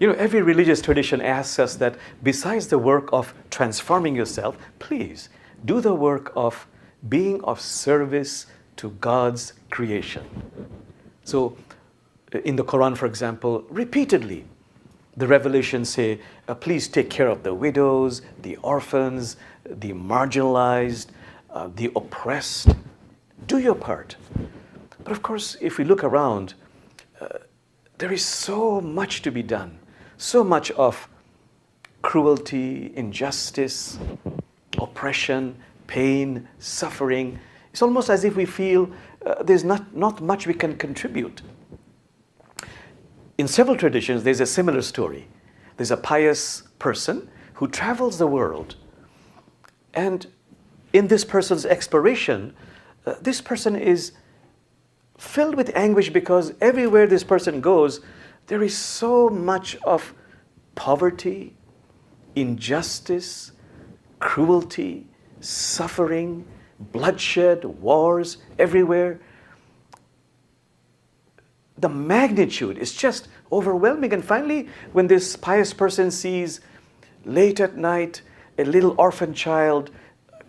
Every religious tradition asks us that besides the work of transforming yourself, please do the work of being of service to God's creation. So in the Qur'an, for example, repeatedly, the revelations say, please take care of the widows, the orphans, the marginalized, the oppressed. Do your part. But of course, if we look around, there is so much to be done. So much of cruelty, injustice, oppression, pain, suffering. It's almost as if we feel there's not much we can contribute. In several traditions, there's a similar story. There's a pious person who travels the world. And in this person's exploration, this person is filled with anguish because everywhere this person goes, there is so much of poverty, injustice, cruelty, suffering, bloodshed, wars everywhere. The magnitude is just overwhelming. And finally, when this pious person sees late at night a little orphan child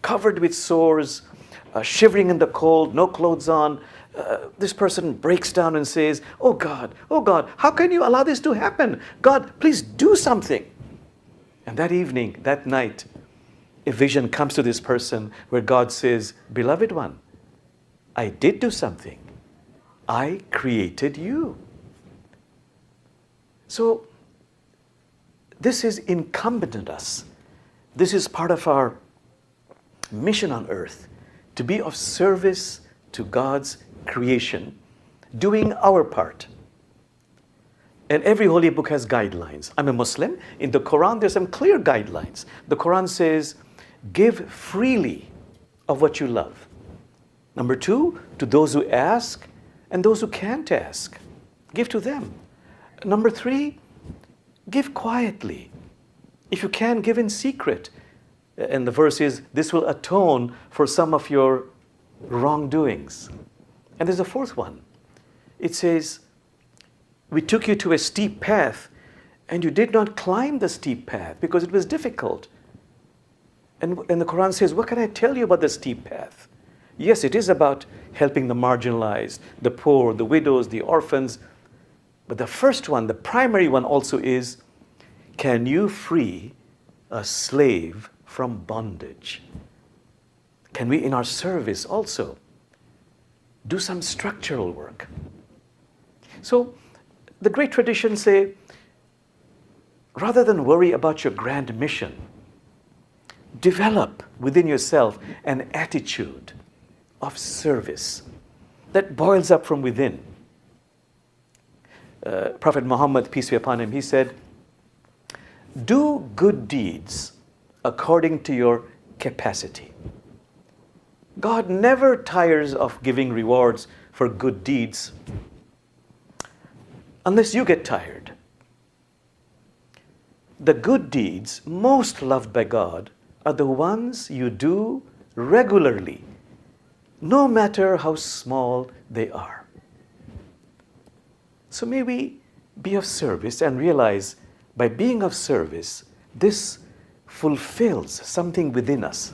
covered with sores, shivering in the cold, no clothes on, this person breaks down and says, oh God, how can you allow this to happen? God, please do something. And that evening, that night, a vision comes to this person where God says, beloved one, I did do something. I created you. So this is incumbent on us. This is part of our mission on earth, to be of service to God's creation, doing our part. And every holy book has guidelines. I'm a Muslim. In the Quran, there's some clear guidelines. The Quran says, give freely of what you love. Number 2, to those who ask and those who can't ask. Give to them. Number 3, give quietly. If you can, give in secret. And the verse is, this will atone for some of your wrongdoings. And there's a 4th one. It says, we took you to a steep path and you did not climb the steep path because it was difficult. And the Quran says, what can I tell you about the steep path? Yes, it is about helping the marginalized, the poor, the widows, the orphans. But the first one, the primary one also is, can you free a slave from bondage? Can we, in our service also, do some structural work? So the great traditions say, rather than worry about your grand mission, develop within yourself an attitude of service that boils up from within. Prophet Muhammad, peace be upon him, he said, do good deeds according to your capacity. God never tires of giving rewards for good deeds unless you get tired. The good deeds most loved by God are the ones you do regularly, no matter how small they are. So may we be of service and realize by being of service, this fulfills something within us.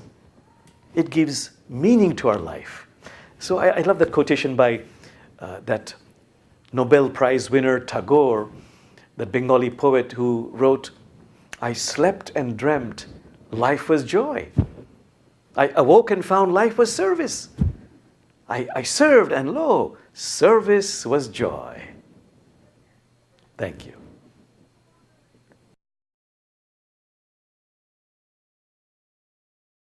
It gives meaning to our life. So I love that quotation by that Nobel Prize winner Tagore, that Bengali poet who wrote, I slept and dreamt life was joy. I awoke and found life was service. I served and lo, service was joy. Thank you.